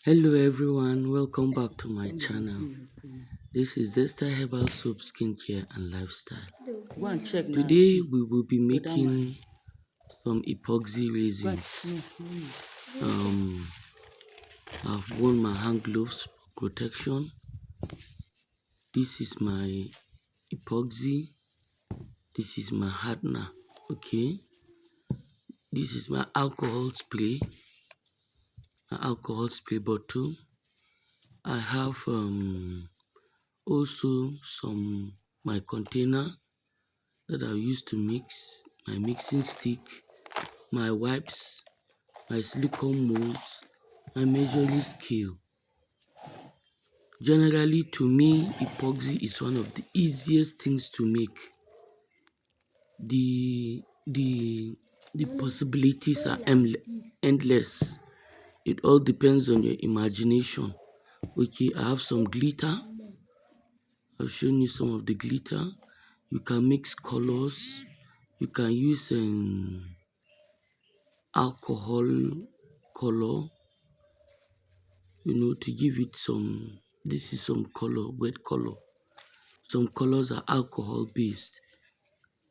Hello everyone, welcome back to my channel. This is Zesta Herbal Soap Skincare and Lifestyle. Go and check now. Today See, we will be for that one. making some epoxy Go resin. I've worn my hand gloves for protection. This is my epoxy. This is my hardener. Okay. This is my alcohol spray. My alcohol spray bottle. I have also some my container that I use to mix, my mixing stick, my wipes, my silicone molds, my measuring scale. Generally, to me, epoxy is one of the easiest things to make. The the the possibilities are endless. It all depends on your imagination. Okay, I have some glitter. I've shown you some of the glitter. You can mix colors. You can use alcohol color, to give it some. This is some color, wet color. Some colors are alcohol based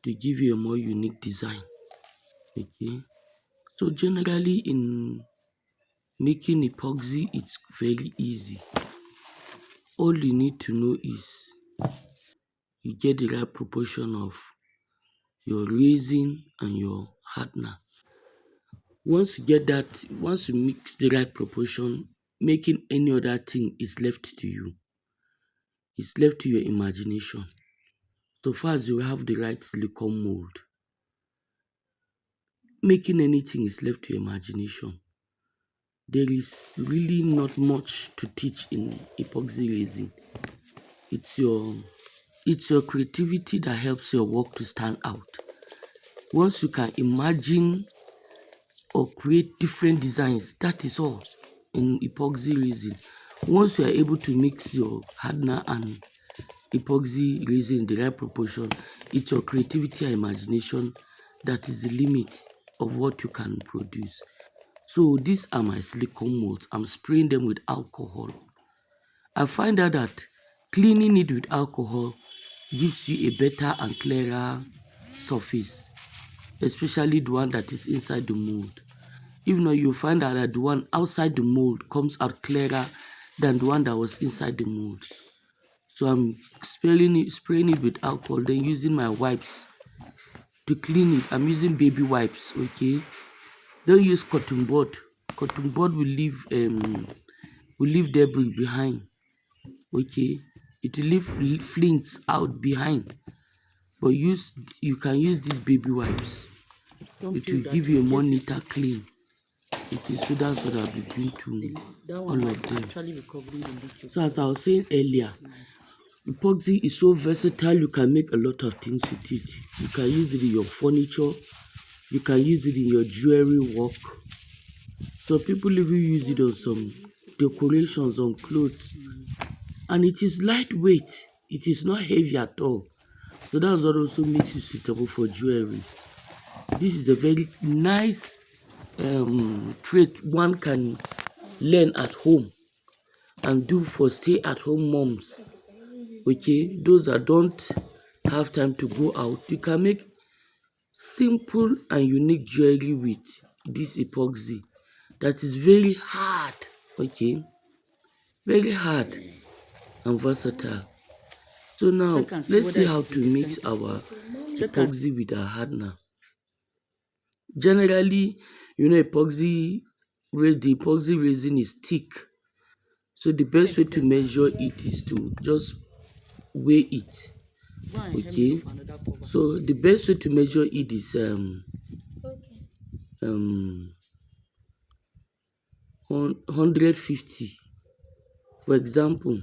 to give you a more unique design. Okay, so generally in making epoxy, it's very easy. All you need to know is you get the right proportion of your resin and your hardener. Once you get that, once you mix the right proportion, making any other thing is left to you. It's left to your imagination. So far as you have the right silicone mold, making anything is left to your imagination. There is really not much to teach in epoxy resin. It's your creativity that helps your work to stand out. Once you can imagine or create different designs, that is all in epoxy resin. Once you are able to mix your hardener and epoxy resin in the right proportion, it's your creativity and imagination that is the limit of what you can produce. So these are my silicone molds. I'm spraying them with alcohol. I find out that cleaning it with alcohol gives you a better and clearer surface, especially the one that is inside the mold. Even though you find out that the one outside the mold comes out clearer than the one that was inside the mold. So I'm spraying it with alcohol, then using my wipes to clean it. I'm using baby wipes, okay? Don't use cotton bud. Cotton bud will leave debris behind, okay? It will leave flints out behind. But you can use these baby wipes. It will give you a more neater clean. Okay, so that's what I'll be doing to all of them. So as I was saying earlier, epoxy is so versatile, you can make a lot of things with it. You can use it in your furniture, you can use it in your jewelry work. So people even use it on some decorations on clothes. And it is lightweight, it is not heavy at all. So that's what also makes it suitable for jewelry. This is a very nice trait one can learn at home and do for stay-at-home moms. Okay, those that don't have time to go out, you can make simple and unique jewelry with this epoxy that is very hard, okay, very hard and versatile. So now let's see how to mix our epoxy with our hardener. Generally, the epoxy resin is thick. So the best way to measure it is to just weigh it. Okay. So the best way to measure it is 150. For example,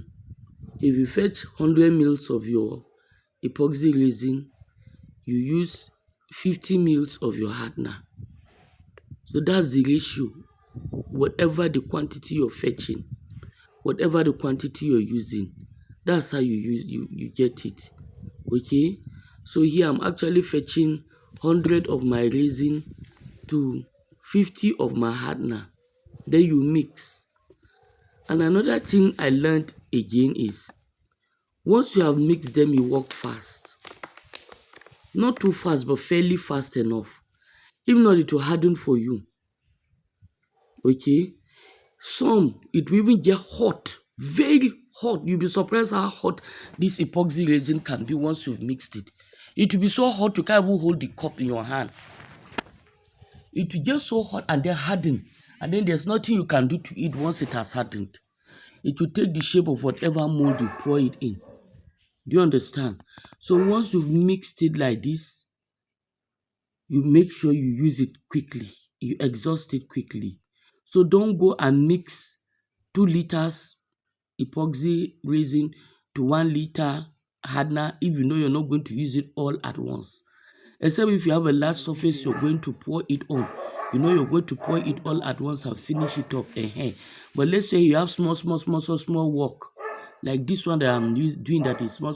if you fetch 100 mils of your epoxy resin, you use 50 mils of your hardener. So that's the ratio. Whatever the quantity you're fetching, whatever the quantity you're using, that's how you get it. Okay, so here I'm actually fetching 100 of my resin to 50 of my hardener. Then you mix. And another thing I learned again is once you have mixed them, you work fast. Not too fast, but fairly fast enough. If not, it will harden for you. Okay? Some, it will even get hot, very hot. You'll be surprised how hot this epoxy resin can be once you've mixed it. It will be so hot you can't even hold the cup in your hand. It will get so hot and then harden. And then there's nothing you can do to it once it has hardened. It will take the shape of whatever mold you pour it in. Do you understand? So once you've mixed it like this, you make sure you use it quickly. You exhaust it quickly. So don't go and mix 2 liters epoxy resin to 1 liter hardener if you know you're not going to use it all at once. Except if you have a large surface you're going to pour it on. You know you're going to pour it all at once and finish it up. But let's say you have small work. Like this one that I'm doing, that is small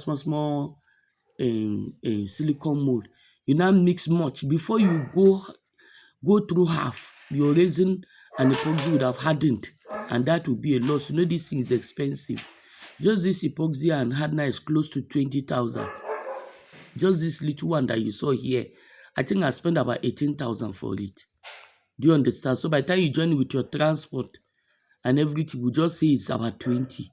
silicone mold. You now mix much. Before you go through half, your resin and epoxy would have hardened, and that would be a loss. You know this thing is expensive. Just this epoxy and hardener is close to 20,000. Just this little one that you saw here, I think I spent about 18,000 for it. Do you understand? So by the time you join with your transport and everything, we just say it's about 20.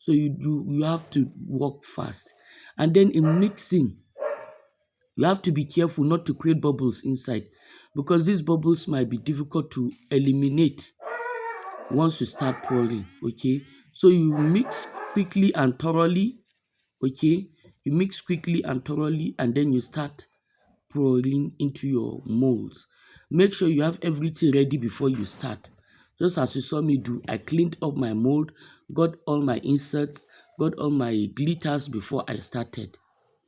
So you have to work fast. And then in mixing, you have to be careful not to create bubbles inside, because these bubbles might be difficult to eliminate once you start pouring. Okay, so you mix quickly and thoroughly. Okay, you mix quickly and thoroughly, and then you start pouring into your molds. Make sure you have everything ready before you start. Just as you saw me do, I cleaned up my mold, got all my inserts, got all my glitters before I started.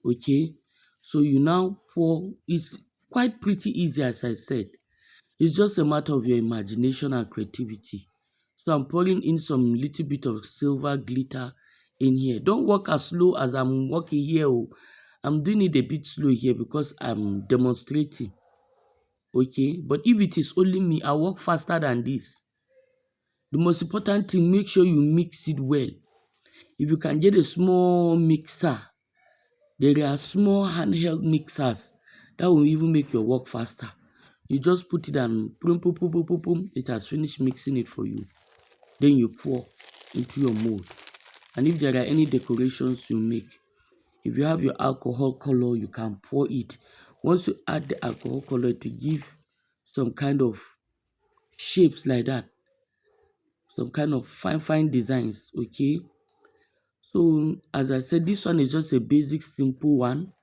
Okay, so you now pour. It's quite pretty easy, as I said. It's just a matter of your imagination and creativity. So I'm pouring in some little bit of silver glitter in here. Don't work as slow as I'm working here. Oh. I'm doing it a bit slow here because I'm demonstrating. Okay, but if it is only me, I work faster than this. The most important thing, make sure you mix it well. If you can get a small mixer, there are small handheld mixers that will even make your work faster. You just put it and boom, boom, boom, boom, boom, boom, it has finished mixing it for you. Then you pour into your mold. And if there are any decorations you make, if you have your alcohol color, you can pour it. Once you add the alcohol color to give some kind of shapes like that, some kind of fine designs. Okay, so as I said, this one is just a basic simple one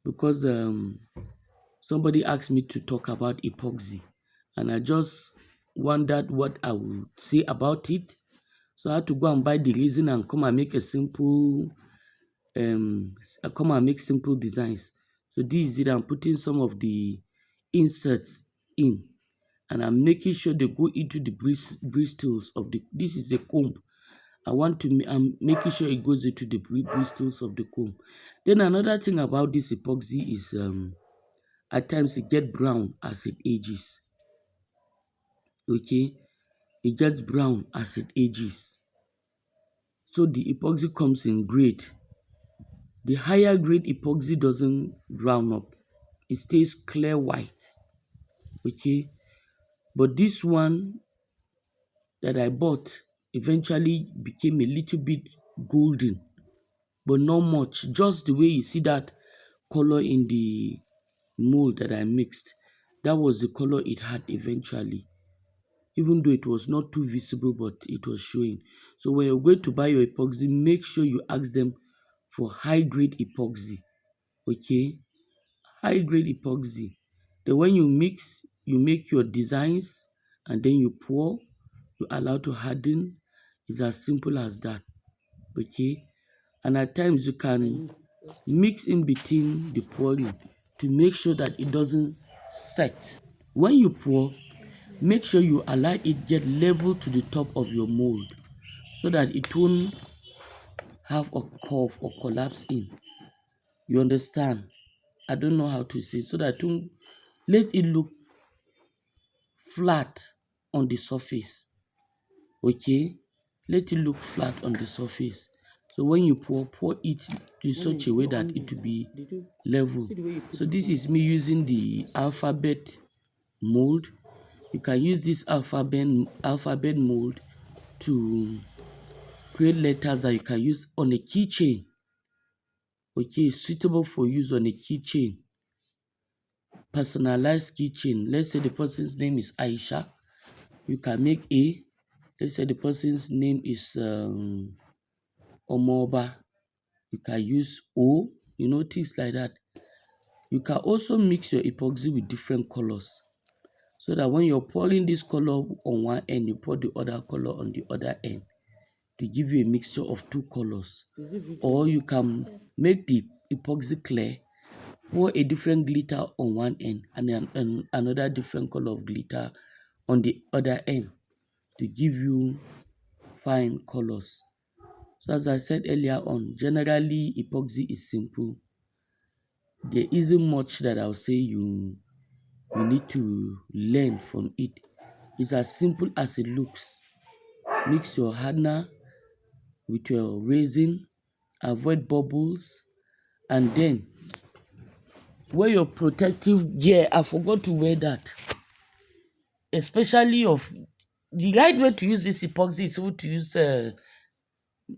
because somebody asked me to talk about epoxy and I just wondered what I would say about it. So I had to go and buy the resin and come and make a simple come and make simple designs. So this is it. I'm putting some of the inserts in and I'm making sure they go into the bristles of the, this is the comb. I'm making sure it goes into the bristles of the comb. Then another thing about this epoxy is at times it gets brown as it ages. Okay, it gets brown as it ages. So the epoxy comes in grade. The higher grade epoxy doesn't brown up. It stays clear white. Okay, but this one that I bought eventually became a little bit golden, but not much. Just the way you see that color in the mold that I mixed, that was the color it had eventually. Even though it was not too visible, but it was showing. So when you're going to buy your epoxy, make sure you ask them for high grade epoxy. Okay, high grade epoxy. Then when you mix, you make your designs and then you pour, you allow to harden. It's as simple as that. Okay, and at times you can mix in between the pouring to make sure that it doesn't set. When you pour, make sure you allow it get level to the top of your mold so that it won't have a curve or collapse in. You understand? I don't know how to say it, so that it won't, let it look flat on the surface. Okay? let it look flat on the surface. So when you pour it in such a way that it will be level. So this is me using the alphabet mold. You can use this alphabet mold to create letters that you can use on a keychain. Okay, suitable for use on a keychain. Personalized keychain. Let's say the person's name is Aisha. You can make A. Let's say the person's name is Omoba. You can use O, things like that. You can also mix your epoxy with different colors, so that when you're pouring this color on one end, you pour the other color on the other end to give you a mixture of two colors. Or you can make the epoxy clear, pour a different glitter on one end and then another different color of glitter on the other end to give you fine colors. So as I said earlier on, generally epoxy is simple. There isn't much that I'll say you need to learn from it. It's as simple as it looks. Mix your hardener with your resin, avoid bubbles, and then wear your protective gear. I forgot to wear that. Especially the right way to use this epoxy is to use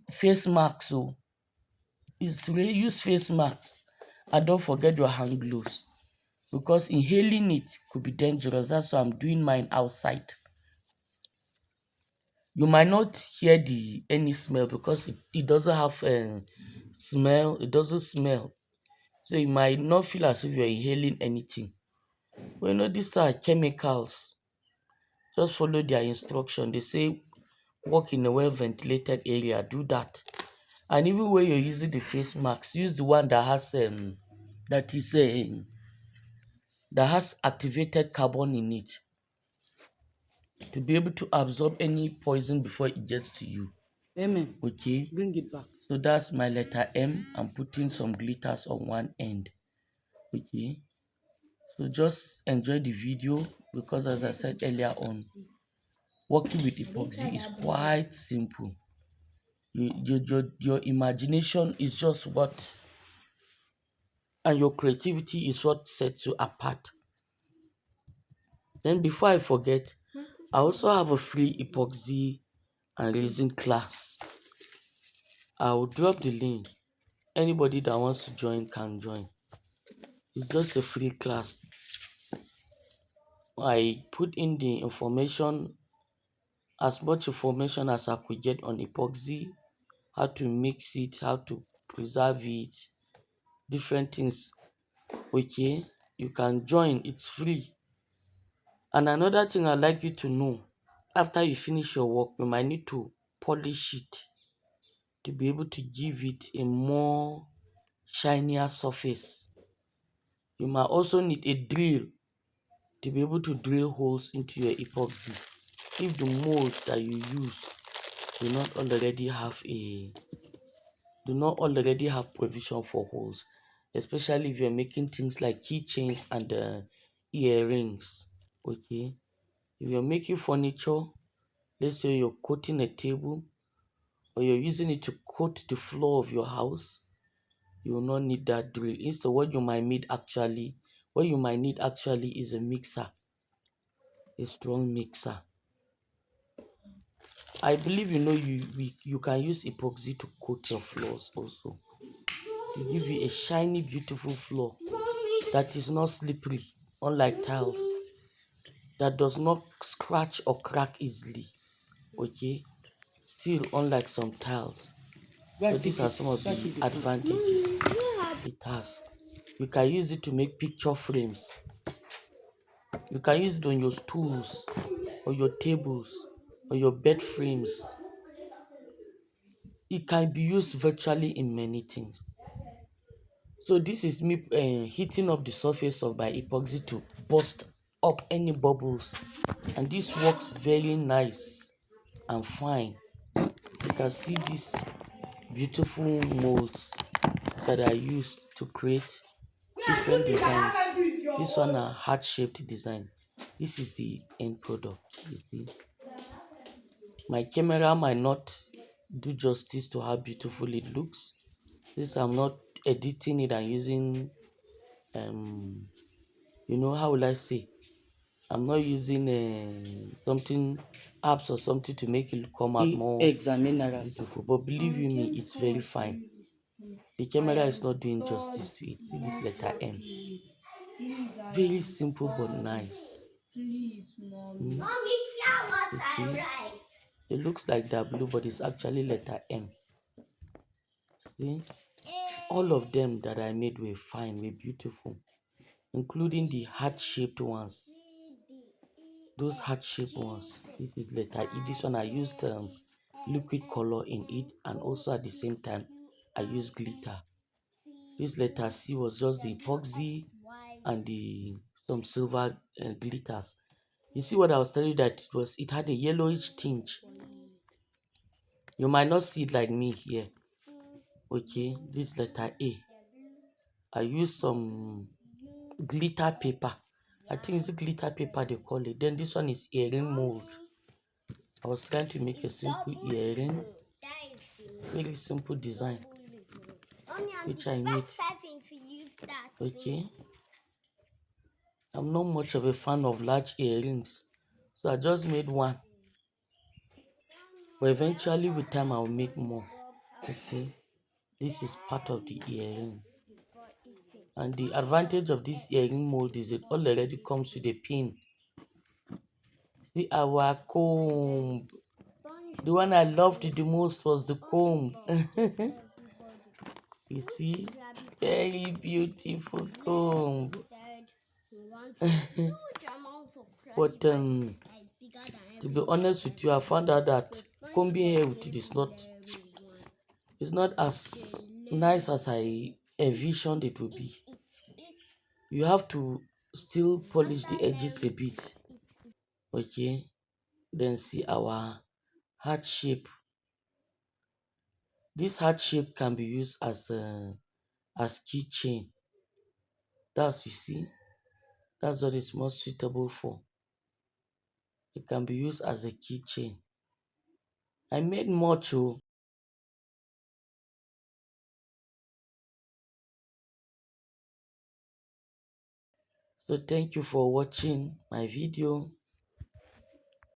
face masks. So is to use face masks, and don't forget your hand gloves, because inhaling it could be dangerous. That's why I'm doing mine outside. You might not hear any smell because it doesn't have smell. It doesn't smell, so you might not feel as if you're inhaling anything. But these are chemicals. Just follow their instruction. They say work in a well ventilated area. Do that. And even when you're using the face mask, use the one that has that has activated carbon in it, to be able to absorb any poison before it gets to you. Amen. Okay. Bring it back. So that's my letter M. I'm putting some glitters on one end. Okay. So just enjoy the video, because as I said earlier on, working with epoxy is quite simple. Your imagination is just what, and your creativity is what sets you apart. Then before I forget, I also have a free epoxy and resin class. I will drop the link. Anybody that wants to join can join. It's just a free class. I put in the information, as much information as I could get on epoxy, how to mix it, how to preserve it, different things. Okay, you can join, it's free. And another thing I'd like you to know, after you finish your work, you might need to polish it to be able to give it a more shinier surface. You might also need a drill to be able to drill holes into your epoxy if the mold that you use do not already have provision for holes, especially if you're making things like keychains and earrings. Okay, if you're making furniture, let's say you're coating a table or you're using it to coat the floor of your house, you will not need that drill. Instead, what you might need actually is a mixer, a strong mixer. I believe you can use epoxy to coat your floors also, to give you a shiny, beautiful floor that is not slippery, unlike tiles, that does not scratch or crack easily. Okay, still unlike some tiles. So these are some of the advantages it has. You can use it to make picture frames. You can use it on your stools, or your tables, or your bed frames. It can be used virtually in many things. So this is me heating up the surface of my epoxy to burst up any bubbles, and this works very nice and fine. You can see these beautiful molds that I used to create different designs. This one a heart-shaped design. This is the end product. You see, My camera might not do justice to how beautiful it looks, since I'm not editing it and using how will I say, I'm not using something apps or something to make it come out more beautiful. But believe you me, it's very fine. The camera is not doing justice to it. See this letter M. Very simple but nice. Mm. You see, it looks like that blue, but it's actually letter M. See, all of them that I made were fine, were beautiful, including the heart-shaped ones. Those heart-shaped ones. This is letter E. This one I used liquid color in it, and also at the same time I used glitter. This letter C was just the epoxy and the some silver glitters. You see what I was telling you, that it had a yellowish tinge. You might not see it like me here. Okay, this letter A. I used some glitter paper. I think it's glitter paper they call it. Then this one is earring mold. I was trying to make a simple earring, very simple design, which I made. Okay, I'm not much of a fan of large earrings, so I just made one. But eventually, with time, I'll make more. Okay, this is part of the earring, and the advantage of this earring mold is it already comes with a pin. See our comb. The one I loved the most was the comb. You see, very beautiful comb. But to be honest with you, I found out that combing hair with it is not as nice as I envisioned it would be. You have to still polish the edges a bit. Okay, then see our heart shape. This heart shape can be used as keychain. You see, that's what it's most suitable for. It can be used as a keychain. I made more too. So thank you for watching my video.